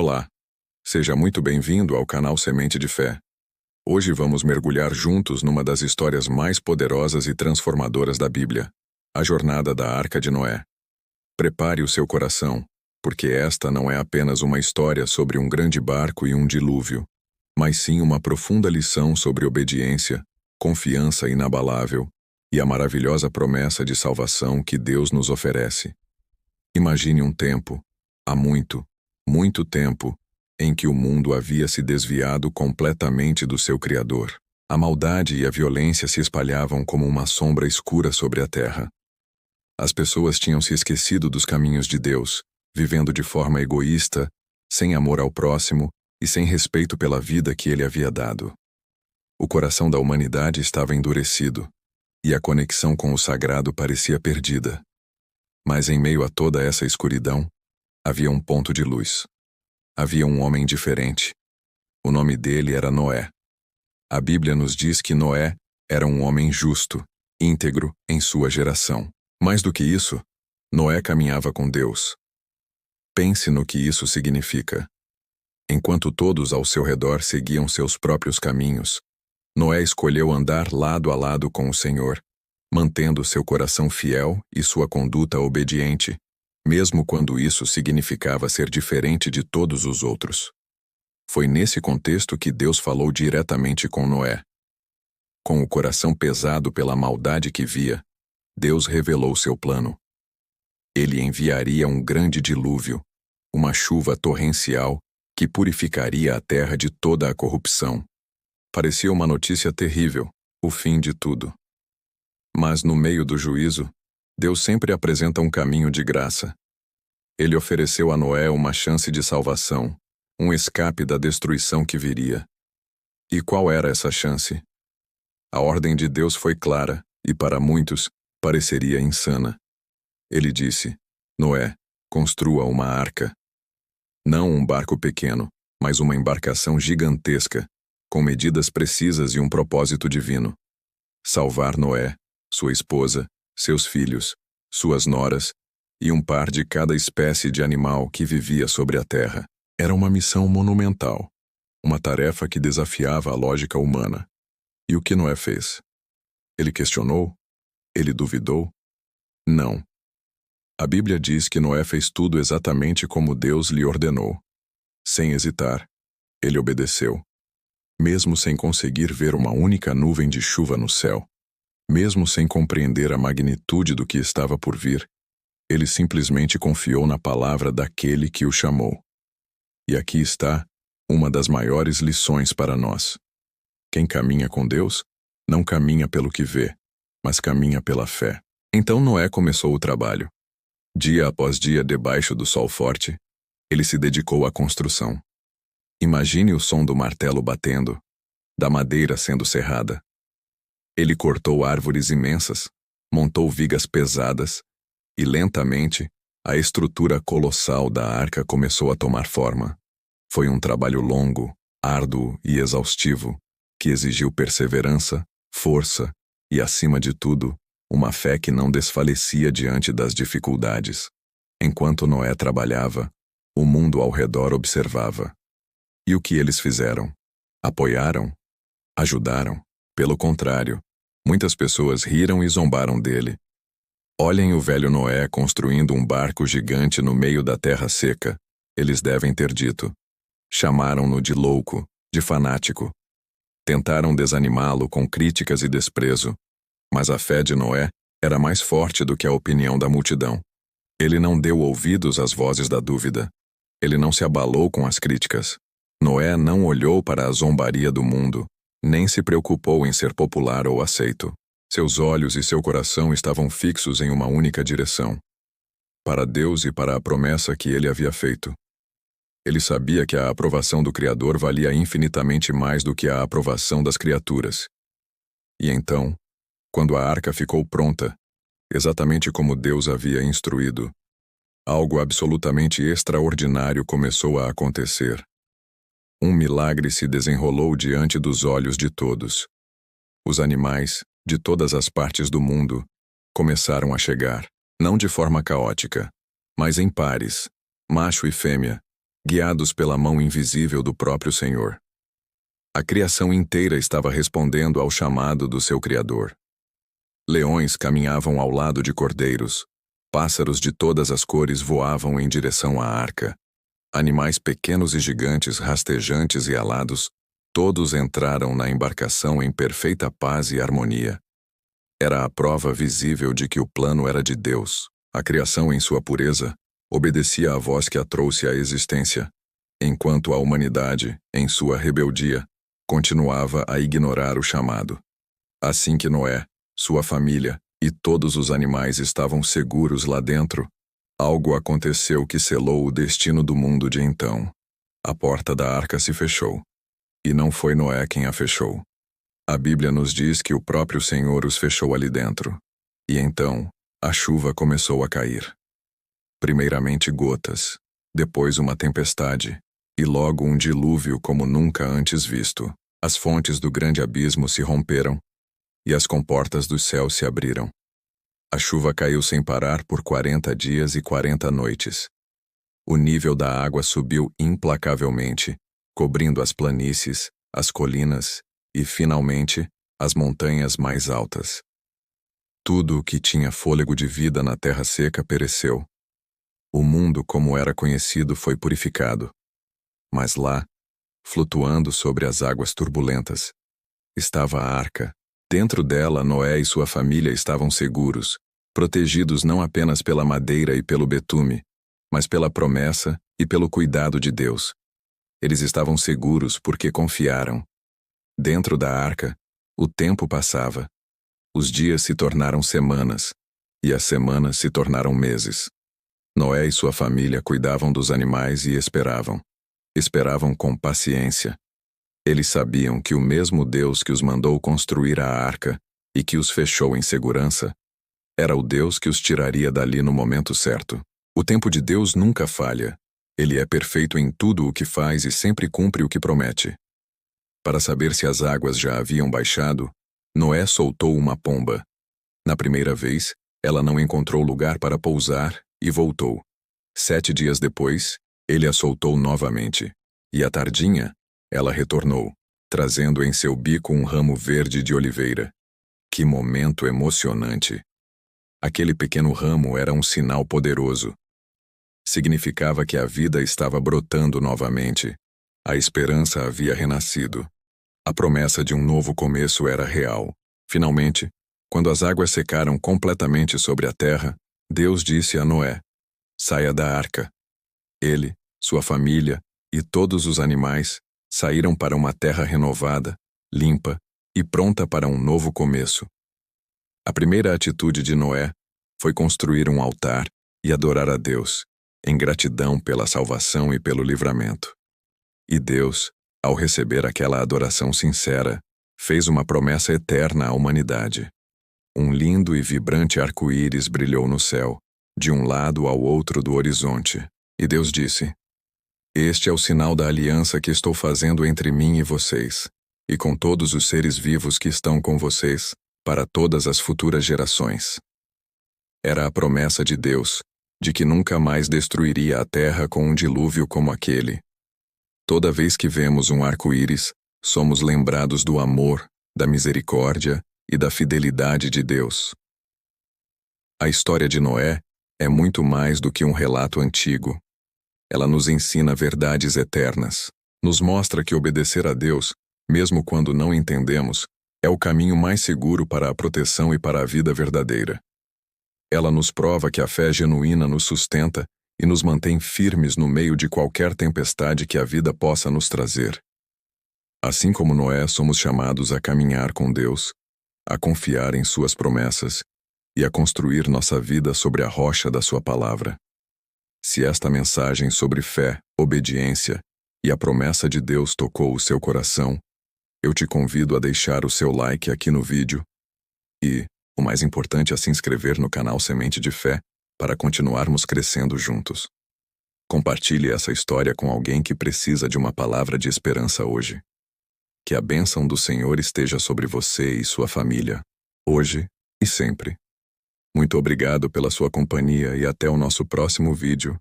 Olá, seja muito bem-vindo ao canal Semente de Fé. Hoje vamos mergulhar juntos numa das histórias mais poderosas e transformadoras da Bíblia, a jornada da Arca de Noé. Prepare o seu coração, porque esta não é apenas uma história sobre um grande barco e um dilúvio, mas sim uma profunda lição sobre obediência, confiança inabalável e a maravilhosa promessa de salvação que Deus nos oferece. Imagine um tempo, há muito tempo, em que o mundo havia se desviado completamente do seu Criador. A maldade e a violência se espalhavam como uma sombra escura sobre a terra. As pessoas tinham se esquecido dos caminhos de Deus, vivendo de forma egoísta, sem amor ao próximo e sem respeito pela vida que Ele havia dado. O coração da humanidade estava endurecido, e a conexão com o sagrado parecia perdida. Mas em meio a toda essa escuridão, havia um ponto de luz. Havia um homem diferente. O nome dele era Noé. A Bíblia nos diz que Noé era um homem justo, íntegro em sua geração. Mais do que isso, Noé caminhava com Deus. Pense no que isso significa. Enquanto todos ao seu redor seguiam seus próprios caminhos, Noé escolheu andar lado a lado com o Senhor, mantendo seu coração fiel e sua conduta obediente, mesmo quando isso significava ser diferente de todos os outros. Foi nesse contexto que Deus falou diretamente com Noé. Com o coração pesado pela maldade que via, Deus revelou seu plano. Ele enviaria um grande dilúvio, uma chuva torrencial que purificaria a terra de toda a corrupção. Parecia uma notícia terrível, o fim de tudo. Mas no meio do juízo, Deus sempre apresenta um caminho de graça. Ele ofereceu a Noé uma chance de salvação, um escape da destruição que viria. E qual era essa chance? A ordem de Deus foi clara e, para muitos, pareceria insana. Ele disse: Noé, construa uma arca. Não um barco pequeno, mas uma embarcação gigantesca, com medidas precisas e um propósito divino. Salvar Noé, sua esposa, seus filhos, suas noras e um par de cada espécie de animal que vivia sobre a terra. Era uma missão monumental, uma tarefa que desafiava a lógica humana. E o que Noé fez? Ele questionou? Ele duvidou? Não. A Bíblia diz que Noé fez tudo exatamente como Deus lhe ordenou. Sem hesitar, ele obedeceu. Mesmo sem conseguir ver uma única nuvem de chuva no céu, mesmo sem compreender a magnitude do que estava por vir, ele simplesmente confiou na palavra daquele que o chamou. E aqui está uma das maiores lições para nós. Quem caminha com Deus, não caminha pelo que vê, mas caminha pela fé. Então Noé começou o trabalho. Dia após dia, debaixo do sol forte, ele se dedicou à construção. Imagine o som do martelo batendo, da madeira sendo serrada. Ele cortou árvores imensas, montou vigas pesadas, e lentamente, a estrutura colossal da arca começou a tomar forma. Foi um trabalho longo, árduo e exaustivo, que exigiu perseverança, força e, acima de tudo, uma fé que não desfalecia diante das dificuldades. Enquanto Noé trabalhava, o mundo ao redor observava. E o que eles fizeram? Apoiaram? Ajudaram? Pelo contrário, muitas pessoas riram e zombaram dele. Olhem o velho Noé construindo um barco gigante no meio da terra seca. Eles devem ter dito. Chamaram-no de louco, de fanático. Tentaram desanimá-lo com críticas e desprezo. Mas a fé de Noé era mais forte do que a opinião da multidão. Ele não deu ouvidos às vozes da dúvida. Ele não se abalou com as críticas. Noé não olhou para a zombaria do mundo, nem se preocupou em ser popular ou aceito. Seus olhos e seu coração estavam fixos em uma única direção: para Deus e para a promessa que ele havia feito. Ele sabia que a aprovação do Criador valia infinitamente mais do que a aprovação das criaturas. E então, quando a arca ficou pronta, exatamente como Deus havia instruído, algo absolutamente extraordinário começou a acontecer. Um milagre se desenrolou diante dos olhos de todos. Os animais, de todas as partes do mundo, começaram a chegar, não de forma caótica, mas em pares, macho e fêmea, guiados pela mão invisível do próprio Senhor. A criação inteira estava respondendo ao chamado do seu Criador. Leões caminhavam ao lado de cordeiros, pássaros de todas as cores voavam em direção à arca. Animais pequenos e gigantes, rastejantes e alados, todos entraram na embarcação em perfeita paz e harmonia. Era a prova visível de que o plano era de Deus. A criação em sua pureza obedecia à voz que a trouxe à existência, enquanto a humanidade, em sua rebeldia, continuava a ignorar o chamado. Assim que Noé, sua família e todos os animais estavam seguros lá dentro, algo aconteceu que selou o destino do mundo de então. A porta da arca se fechou. E não foi Noé quem a fechou. A Bíblia nos diz que o próprio Senhor os fechou ali dentro. E então, a chuva começou a cair. Primeiramente gotas, depois uma tempestade, e logo um dilúvio como nunca antes visto. As fontes do grande abismo se romperam, e as comportas do céu se abriram. A chuva caiu sem parar por 40 dias e 40 noites. O nível da água subiu implacavelmente, cobrindo as planícies, as colinas e, finalmente, as montanhas mais altas. Tudo o que tinha fôlego de vida na terra seca pereceu. O mundo como era conhecido foi purificado. Mas lá, flutuando sobre as águas turbulentas, estava a arca. Dentro dela, Noé e sua família estavam seguros, protegidos não apenas pela madeira e pelo betume, mas pela promessa e pelo cuidado de Deus. Eles estavam seguros porque confiaram. Dentro da arca, o tempo passava. Os dias se tornaram semanas, e as semanas se tornaram meses. Noé e sua família cuidavam dos animais e esperavam. Esperavam com paciência. Eles sabiam que o mesmo Deus que os mandou construir a arca e que os fechou em segurança, era o Deus que os tiraria dali no momento certo. O tempo de Deus nunca falha. Ele é perfeito em tudo o que faz e sempre cumpre o que promete. Para saber se as águas já haviam baixado, Noé soltou uma pomba. Na primeira vez, ela não encontrou lugar para pousar e voltou. 7 dias depois, ele a soltou novamente. E à tardinha, ela retornou, trazendo em seu bico um ramo verde de oliveira. Que momento emocionante! Aquele pequeno ramo era um sinal poderoso. Significava que a vida estava brotando novamente. A esperança havia renascido. A promessa de um novo começo era real. Finalmente, quando as águas secaram completamente sobre a terra, Deus disse a Noé: saia da arca. Ele, sua família e todos os animais saíram para uma terra renovada, limpa e pronta para um novo começo. A primeira atitude de Noé foi construir um altar e adorar a Deus, em gratidão pela salvação e pelo livramento. E Deus, ao receber aquela adoração sincera, fez uma promessa eterna à humanidade. Um lindo e vibrante arco-íris brilhou no céu, de um lado ao outro do horizonte, e Deus disse: este é o sinal da aliança que estou fazendo entre mim e vocês, e com todos os seres vivos que estão com vocês, para todas as futuras gerações. Era a promessa de Deus, de que nunca mais destruiria a terra com um dilúvio como aquele. Toda vez que vemos um arco-íris, somos lembrados do amor, da misericórdia e da fidelidade de Deus. A história de Noé é muito mais do que um relato antigo. Ela nos ensina verdades eternas. Nos mostra que obedecer a Deus, mesmo quando não entendemos, é o caminho mais seguro para a proteção e para a vida verdadeira. Ela nos prova que a fé genuína nos sustenta e nos mantém firmes no meio de qualquer tempestade que a vida possa nos trazer. Assim como Noé, somos chamados a caminhar com Deus, a confiar em suas promessas e a construir nossa vida sobre a rocha da sua palavra. Se esta mensagem sobre fé, obediência e a promessa de Deus tocou o seu coração, eu te convido a deixar o seu like aqui no vídeo e, o mais importante, é se inscrever no canal Semente de Fé para continuarmos crescendo juntos. Compartilhe essa história com alguém que precisa de uma palavra de esperança hoje. Que a bênção do Senhor esteja sobre você e sua família, hoje e sempre. Muito obrigado pela sua companhia e até o nosso próximo vídeo.